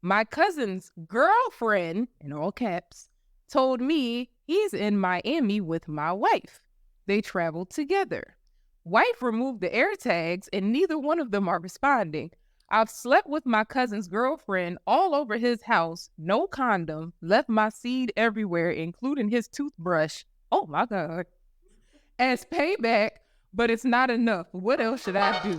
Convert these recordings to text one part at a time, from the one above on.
My cousin's girlfriend, in all caps, told me he's in Miami with my wife. They traveled together. Wife removed the air tags and neither one of them are responding. I've slept with my cousin's girlfriend all over his house, no condom, left my seed everywhere, including his toothbrush. Oh my God. As payback, but it's not enough. What else should I do?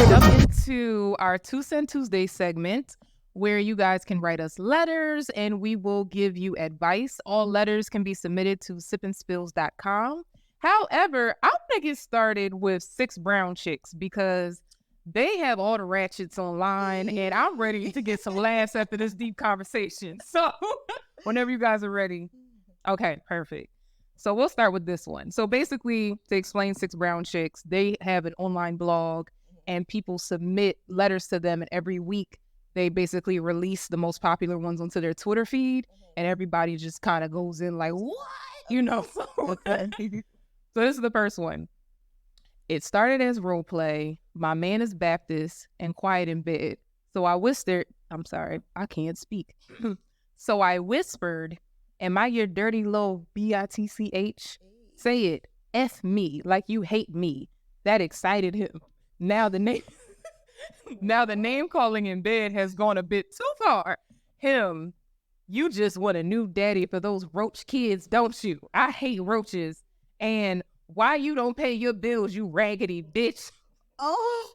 Jump into our Two Cent Tuesday segment where you guys can write us letters and we will give you advice. All letters can be submitted to sipandspills.com. However, I want to get started with 6 Brown Chicks because they have all the ratchets online and I'm ready to get some laughs after this deep conversation. So whenever you guys are ready. Okay, perfect. So we'll start with this one. So basically, to explain 6 Brown Chicks, they have an online blog and people submit letters to them, and every week they basically release the most popular ones onto their Twitter feed, and everybody just kind of goes in like, what? You know? So this is the first one. It started as role play. My man is Baptist and quiet in bed. So I whispered, I'm sorry, I can't speak. So I whispered, am I your dirty little bitch? Say it, F me, like you hate me. That excited him. Now the name calling in bed has gone a bit too far. Him, you just want a new daddy for those roach kids, don't you? I hate roaches. And why you don't pay your bills, you raggedy bitch? Oh.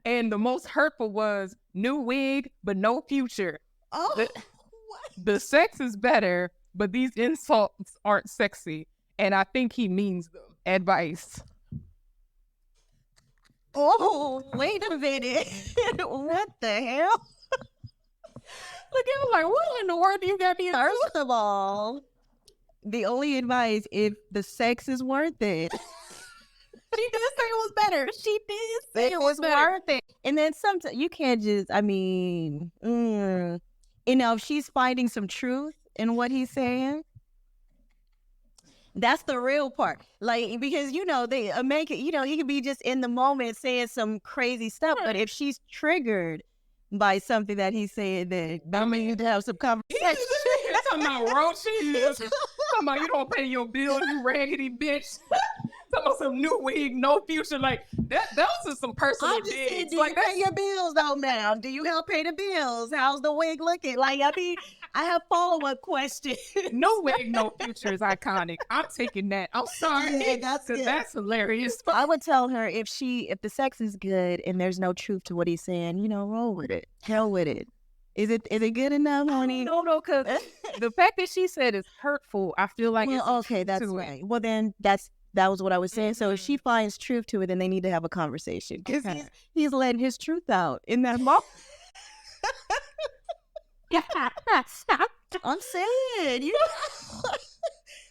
And the most hurtful was new wig, but no future. Oh, what? The sex is better, but these insults aren't sexy. And I think he means them. Advice. Oh, wait a minute. What the hell? Look at him like, what in the world do you got me? First of all, the only advice, if the sex is worth it. She did say it was better. She did say it was worth it. And then sometimes you can't just, if she's finding some truth in what he's saying, that's the real part. Like, because, they make it, he could be just in the moment saying some crazy stuff. But if she's triggered by something that he's saying, then I mean, you to have some conversation. That's talking about roaches. Talking about you don't pay your bills, you raggedy bitch. Talking about some new wig, no future. Like, those are some personal digs. Do you pay your bills though, ma'am? Do you help pay the bills? How's the wig looking? Like, I have follow-up questions. No wig, no future is iconic. I'm taking that. I'm sorry. Yeah, that's hilarious. I would tell her if the sex is good and there's no truth to what he's saying, roll with it. Hell with it. Is it good enough, honey? No, because the fact that she said it's hurtful, I feel like that's right. Well, then that was what I was saying. So if she finds truth to it, then they need to have a conversation because he's letting his truth out in that moment. I'm saying,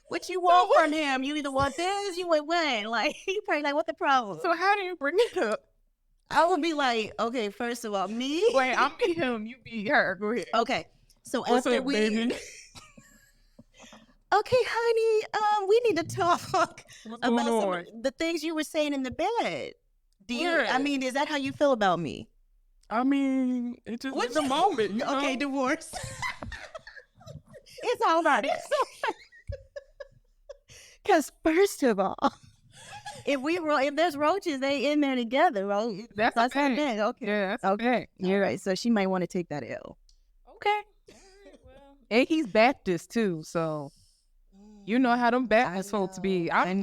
what you want from him? You either want this, you want what? Like, he probably like, what the problem? So how do you bring it up? I would be like, okay, first of all, me. Wait, I'll be him, you be her. Go ahead. Okay, so what's after up, we. Baby? Okay, honey, we need to talk about the things you were saying in the bed. Is that how you feel about me? I mean, it's just in the moment. Okay, divorce. It's all right. Because first of all, if there's roaches, they in there together, right? That's a fact. Okay. Yeah, that's okay. You're right. So she might want to take that L. Okay. All right, well. And he's Baptist too, so you know how them Baptist folks be. I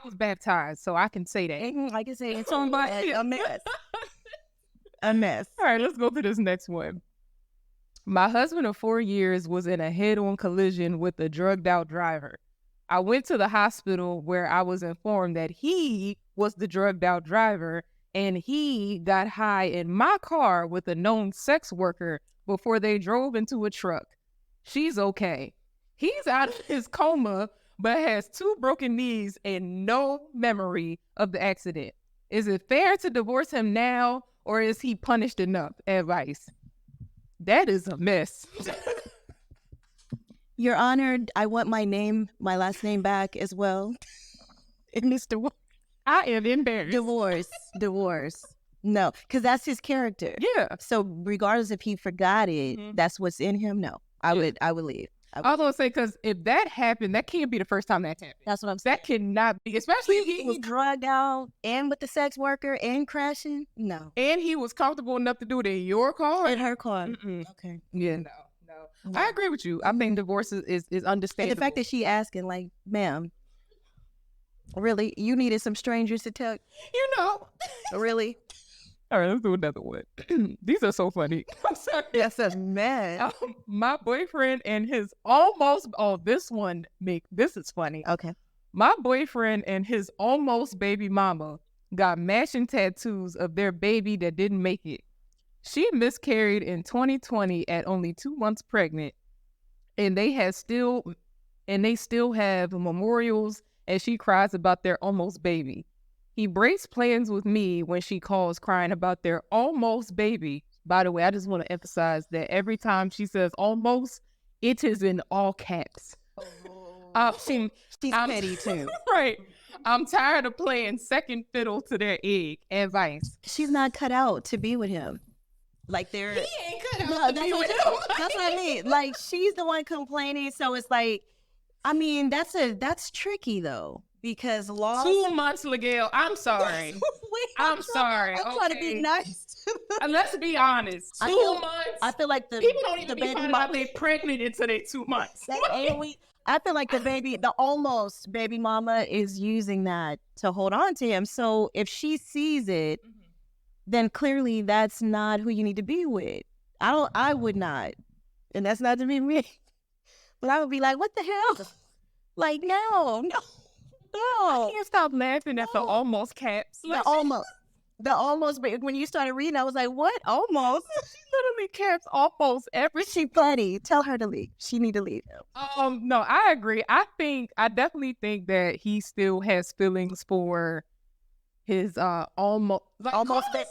was baptized, so I can say that. I can say it's on by a mess. A mess. All right, let's go to this next one. My husband of 4 years was in a head-on collision with a drugged-out driver. I went to the hospital where I was informed that he was the drugged-out driver and he got high in my car with a known sex worker before they drove into a truck. She's okay. He's out of his coma but has 2 broken knees and no memory of the accident. Is it fair to divorce him now? Or is he punished enough? Advice. That is a mess. Your Honor, I want my last name back as well. in this divorce. I am embarrassed. Divorce. No, because that's his character. Yeah. So regardless if he forgot it, that's what's in him. No, I would leave. I was gonna say, because if that happened, that can't be the first time that happened. That's what I'm saying. That cannot be, especially if He he was drugged out and with the sex worker and crashing. No, and he was comfortable enough to do it in your car. in her car. Okay. Yeah. No. I agree with you. I think divorce is understandable. And the fact that she asking, like, ma'am, really, you needed some strangers to tell you know, really. All right, let's do another one. These are so funny. I'm sorry. Yes, man. My boyfriend and his almost, this is funny. Okay. My boyfriend and his almost baby mama got matching tattoos of their baby that didn't make it. She miscarried in 2020 at only 2 months pregnant, and they still have memorials as she cries about their almost baby. He breaks plans with me when she calls crying about their almost baby. By the way, I just want to emphasize that every time she says almost, it is in all caps. She's petty too. Right. I'm tired of playing second fiddle to their egg. Advice. She's not cut out to be with him. Like he ain't cut out to be with him. That's what I mean. Like, she's the one complaining. So it's like, I mean, that's tricky though. Because 2 months, LaGayle. I'm sorry. I'm sorry. I'm trying to be nice. Let's be honest. 2 months. I feel like people don't even be finding out they're pregnant until they 2 months. I feel like the almost baby mama is using that to hold on to him. So if she sees it, then clearly that's not who you need to be with. I would not. And that's not to be me. But I would be like, what the hell? Like, no. I can't stop laughing at the almost caps. The almost, but when you started reading, I was like, what? Almost? She literally caps almost every. She funny. Tell her to leave. She need to leave. No, I agree. I definitely think that he still has feelings for his almost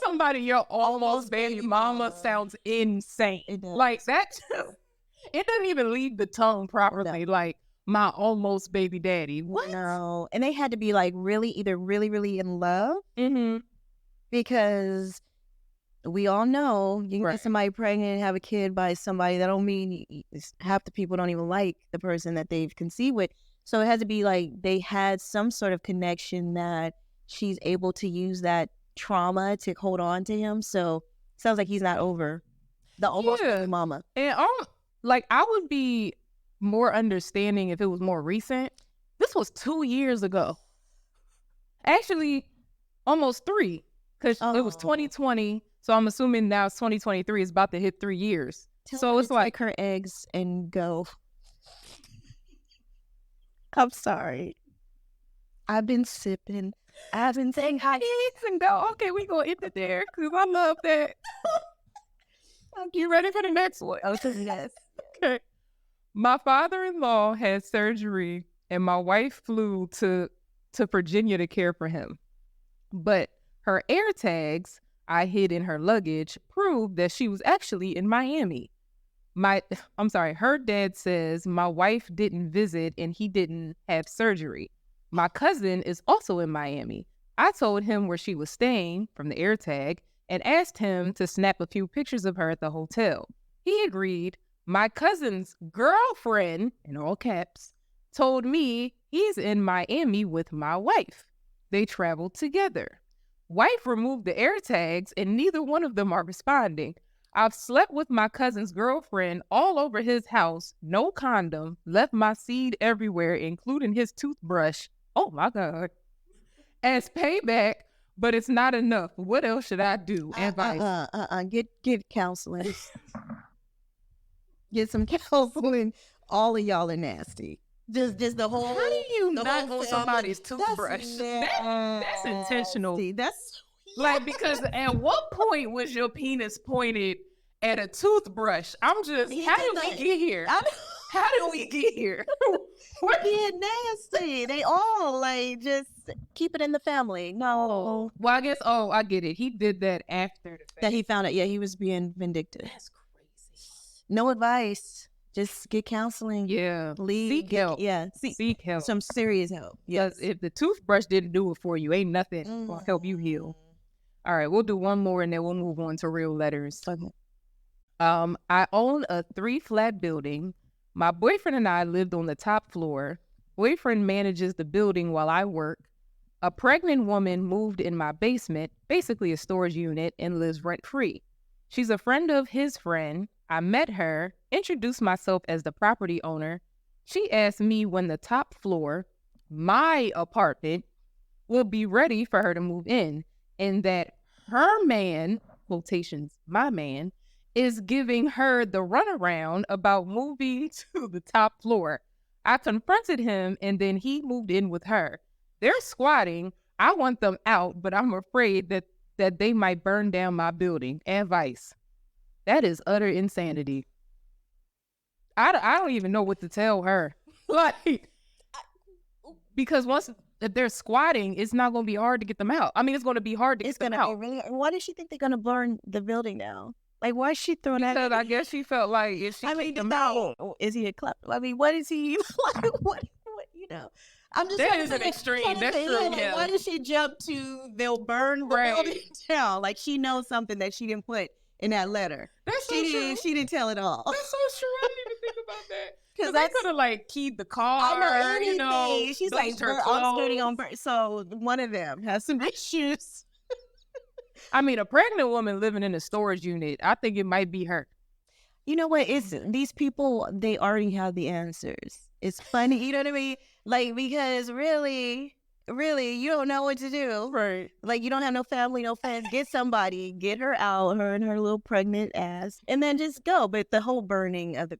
somebody your almost baby mama sounds insane. Like that. It doesn't even leave the tongue properly. No. Like, my almost baby daddy. What? No. And they had to be like either really, really in love. Because we all know you can get somebody pregnant and have a kid by somebody. That don't mean half the people don't even like the person that they've conceived with. So it has to be like they had some sort of connection that she's able to use that trauma to hold on to him. So it sounds like he's not over the almost baby mama. And I would be more understanding if it was more recent. This was 2 years ago. Actually, almost 3, because it was 2020. So I'm assuming now it's 2023. It's about to hit 3 years. So it's like her eggs and go. I'm sorry. I've been sipping. I've been saying hi. Eggs and go. Okay, we gonna end it there because I love that. You ready for the next one? Oh, yes. Okay. My father-in-law had surgery and my wife flew to Virginia to care for him. But her air tags I hid in her luggage proved that she was actually in Miami. Her dad says my wife didn't visit and he didn't have surgery. My cousin is also in Miami. I told him where she was staying from the air tag and asked him to snap a few pictures of her at the hotel. He agreed. My cousin's girlfriend, in all caps, told me he's in Miami with my wife. They traveled together. Wife removed the air tags and neither one of them are responding. I've slept with my cousin's girlfriend all over his house, no condom, left my seed everywhere, including his toothbrush. Oh my God. As payback, but it's not enough. What else should I do? Advice. Get counseling. Get some counseling. All of y'all are nasty. Just the whole. How do you not on somebody's toothbrush? That's intentional. That's like, because at what point was your penis pointed at a toothbrush? I'm just. How did we get here? How did we get here? We're being nasty. They all just keep it in the family. No. Well, I guess. Oh, I get it. He did that after the fact. That he found out. Yeah, he was being vindictive. That's crazy. No advice. Just get counseling. Yeah. Seek help. Yeah. Seek help. Some serious help. Yes. If the toothbrush didn't do it for you, ain't nothing gonna help you heal. All right, we'll do one more and then we'll move on to real letters. Okay. I own a 3-flat building. My boyfriend and I lived on the top floor. Boyfriend manages the building while I work. A pregnant woman moved in my basement, basically a storage unit, and lives rent-free. She's a friend of his friend. I met her, introduced myself as the property owner. She asked me when the top floor, my apartment, will be ready for her to move in, and that her man, quotations, my man, is giving her the runaround about moving to the top floor. I confronted him, and then he moved in with her. They're squatting. I want them out, but I'm afraid that they might burn down my building. Advice. That is utter insanity. I don't even know what to tell her. Like, because if they're squatting, it's not going to be hard to get them out. I mean, it's going to be hard to get them out. Really, why does she think they're going to burn the building down? Like, why is she throwing that? Because I guess she felt like if she kicked them out. Is he a clap? I mean, what is he? Like, what, I'm just that is an extreme. That's true. Like, why did she jump to they'll burn the building down? Like, she knows something that she didn't put in that letter. That's so true. She didn't tell it all. That's so true. I didn't even think about that. Because I could have like keyed the car. You know, she's like, I'm starting on. So one of them has some issues. I mean, a pregnant woman living in a storage unit, I think it might be her. You know what? It's these people, they already have the answers. It's funny, you know what I mean? Like, because really, you don't know what to do. Right. Like, you don't have no family, no friends. Get somebody, get her out, her and her little pregnant ass, and then just go. But the whole burning of the,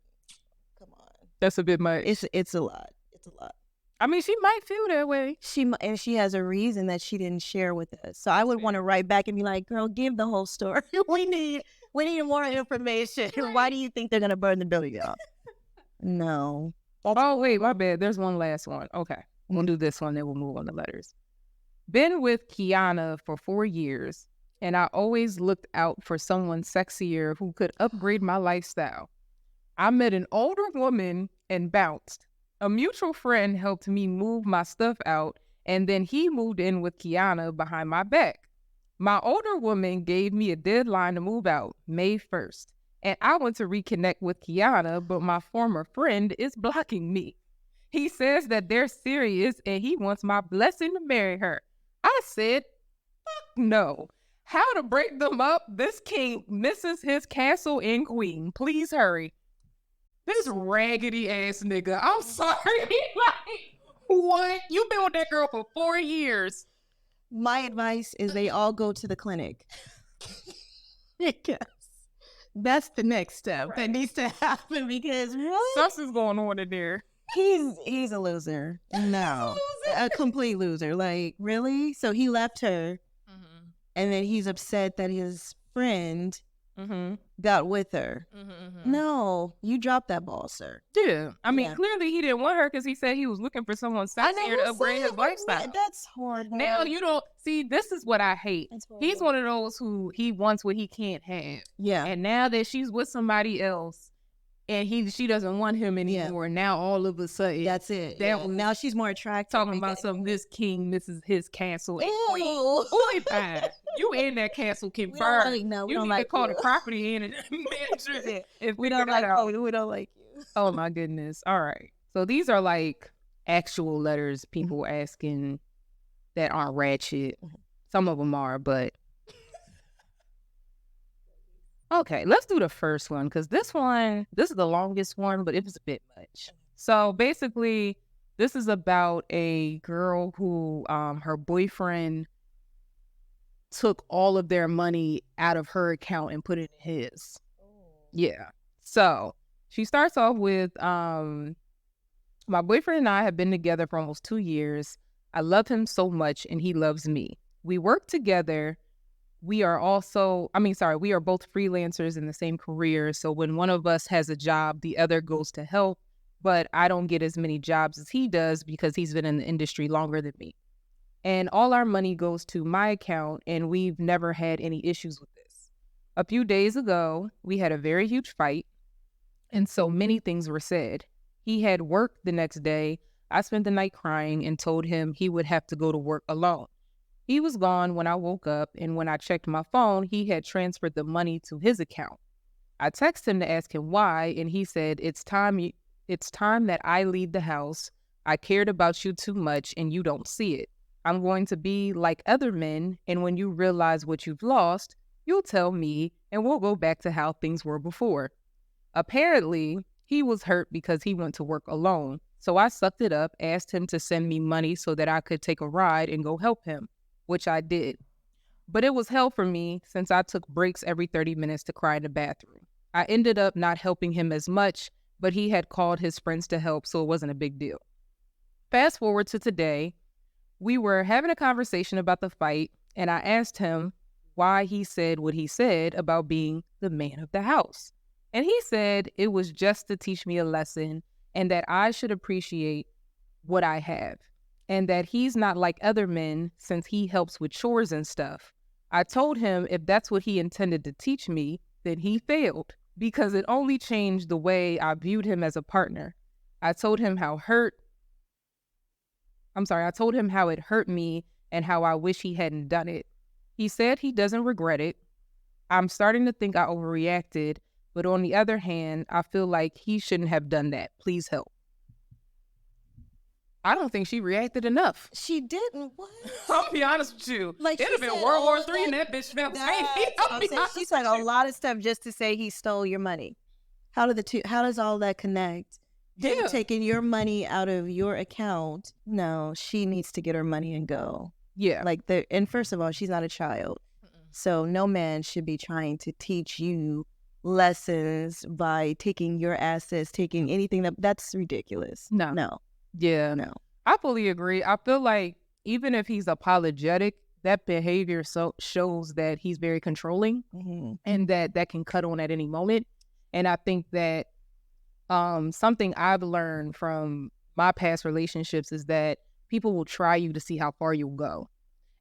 come on. That's a bit much. It's a lot. It's a lot. I mean, she might feel that way. She has a reason that she didn't share with us. So I would want to write back and be like, girl, give the whole story. We need more information. Why do you think they're going to burn the building down? No. Oh, wait, my bad. There's one last one. Okay. We'll do this one, then we'll move on to letters. Been with Kiana for 4 years, and I always looked out for someone sexier who could upgrade my lifestyle. I met an older woman and bounced. A mutual friend helped me move my stuff out, and then he moved in with Kiana behind my back. My older woman gave me a deadline to move out, May 1st, and I want to reconnect with Kiana, but my former friend is blocking me. He says that they're serious and he wants my blessing to marry her. I said, fuck no. How to break them up? This king misses his castle and queen. Please hurry. This raggedy ass nigga. I'm sorry. Like, what? You've been with that girl for 4 years. My advice is they all go to the clinic. Yes. That's the next step that needs to happen because something's going on in there. He's a loser. No. A complete loser. Like, really? So he left her and then he's upset that his friend got with her. No, you dropped that ball, sir. Yeah. I mean, clearly he didn't want her because he said he was looking for someone sexier to upgrade his lifestyle. That's horrible. Now you don't see, this is what I hate. He's one of those who he wants what he can't have. Yeah. And now that she's with somebody else and she doesn't want him anymore, now all of a sudden that's it. Now she's more attractive. Talking about something, this king misses his castle and queen. Boy, fine. You in that castle confirmed. We don't need like to call the property in and manager. If we don't like you. Oh my goodness. All right. So these are like actual letters people asking that aren't ratchet. Some of them are, but okay, let's do the first one because this is the longest one, but it was a bit much. So basically, this is about a girl who her boyfriend took all of their money out of her account and put it in his. Yeah. So she starts off with, my boyfriend and I have been together for almost 2 years. I love him so much and he loves me. We work together. We are both freelancers in the same career. So when one of us has a job, the other goes to help, but I don't get as many jobs as he does because he's been in the industry longer than me. And all our money goes to my account, and we've never had any issues with this. A few days ago, we had a very huge fight. And so many things were said. He had work the next day. I spent the night crying and told him he would have to go to work alone. He was gone when I woke up, and when I checked my phone, he had transferred the money to his account. I texted him to ask him why, and he said, it's time that I leave the house. I cared about you too much, and you don't see it. I'm going to be like other men, and when you realize what you've lost, you'll tell me, and we'll go back to how things were before. Apparently, he was hurt because he went to work alone, so I sucked it up, asked him to send me money so that I could take a ride and go help him, which I did. But it was hell for me since I took breaks every 30 minutes to cry in the bathroom. I ended up not helping him as much, but he had called his friends to help, so it wasn't a big deal. Fast forward to today, we were having a conversation about the fight, and I asked him why he said what he said about being the man of the house. And he said it was just to teach me a lesson and that I should appreciate what I have, and that he's not like other men since he helps with chores and stuff. I told him if that's what he intended to teach me, then he failed because it only changed the way I viewed him as a partner. I told him how it hurt me and how I wish he hadn't done it. He said he doesn't regret it. I'm starting to think I overreacted, but on the other hand, I feel like he shouldn't have done that. Please help. I don't think she reacted enough. She didn't. What? I'll be honest with you. Like, it'd have been World War III and that bitch felt She said a lot of stuff just to say he stole your money. How does all that connect? Him taking your money out of your account. No, she needs to get her money and go. Yeah. And first of all, she's not a child. So no man should be trying to teach you lessons by taking your assets, taking anything that's ridiculous. No. Yeah. No. I fully agree. I feel like even if he's apologetic, that behavior shows that he's very controlling and that can cut on at any moment. And I think that something I've learned from my past relationships is that people will try you to see how far you'll go.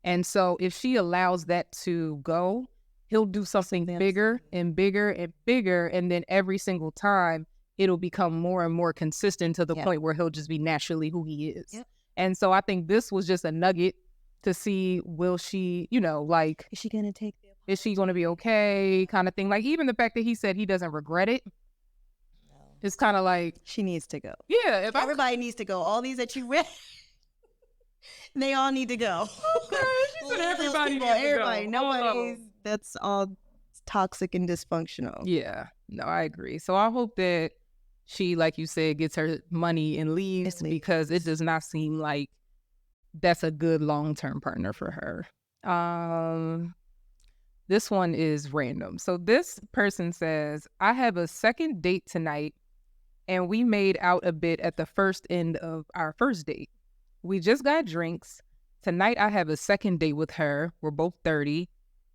And so if she allows that to go, he'll do something bigger and bigger and bigger. And then every single time, it'll become more and more consistent to the point where he'll just be naturally who he is. Yep. And so I think this was just a nugget to see, will she, is she going to take the apology? Is she going to be okay kind of thing? Like even the fact that he said he doesn't regret it, it's kind of like. She needs to go. Yeah. Everybody needs to go. All these that you read, they all need to go. Okay. She said everybody needs to go. Nobody. That's all toxic and dysfunctional. Yeah. No, I agree. So I hope that she, like you said, gets her money and leaves because it does not seem like that's a good long-term partner for her. This one is random. So this person says, I have a second date tonight and we made out a bit at the first end of our first date. We just got drinks. Tonight I have a second date with her. We're both 30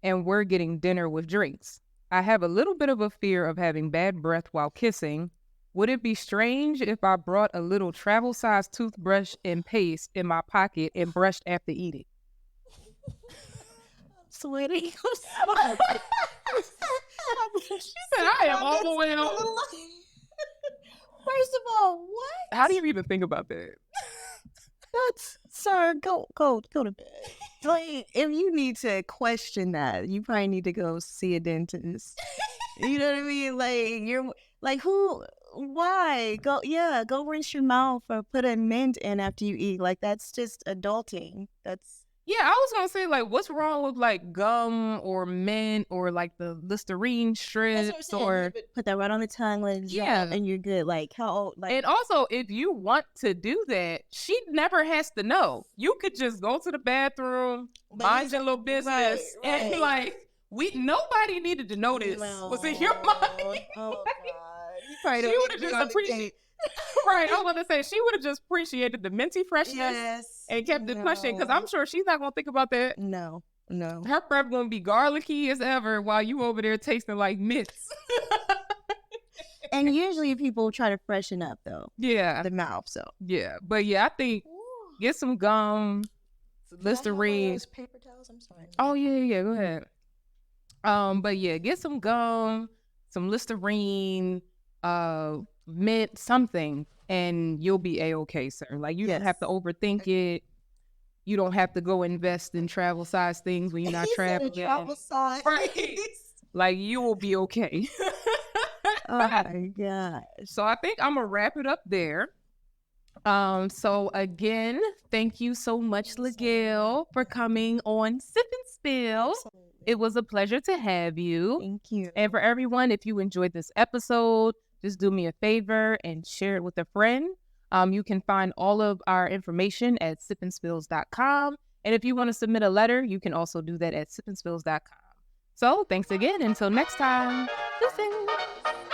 and we're getting dinner with drinks. I have a little bit of a fear of having bad breath while kissing. Would it be strange if I brought a little travel-sized toothbrush and paste in my pocket and brushed after eating? Sweating. She said, I am overwhelmed. First of all, what? How do you even think about that? Sir, go to bed. Like, if you need to question that, you probably need to go see a dentist. You know what I mean? Like, you're like, why? Go rinse your mouth or put a mint in after you eat. Like, that's just adulting. Yeah, I was gonna say, like, what's wrong with like gum or mint or like the Listerine strips or put that right on the tongue, let it dry, and you're good. Like how? Like, and also, if you want to do that, she never has to know. You could just go to the bathroom, mind your little business, and like nobody needed to know this. Was in your mind? Oh God, you probably she would have just appreciated. Right, I was going to say, she would have just appreciated the minty freshness and kept it pushing, because I'm sure she's not going to think about that. No. Her breath going to be garlicky as ever while you over there tasting like mints. And usually people try to freshen up, though. Yeah. The mouth, so. Yeah, but yeah, I think get some gum, Listerine. Paper towels, I'm sorry. Oh, yeah, go ahead. But yeah, get some gum, some Listerine, mint, something, and you'll be a-okay, sir. Like, you don't have to overthink it. You don't have to go invest in travel size things when you're not traveling. Travel size. Right. Like, you will be okay. Oh my gosh. So I think I'm gonna wrap it up there. So again, thank you so much, LaGayle, for coming on Sip and Spill. It was a pleasure to have you. Thank you. And for everyone, if you enjoyed this episode, just do me a favor and share it with a friend. You can find all of our information at sipandspills.com. And if you want to submit a letter, you can also do that at sipandspills.com. So thanks again. Until next time. Listen.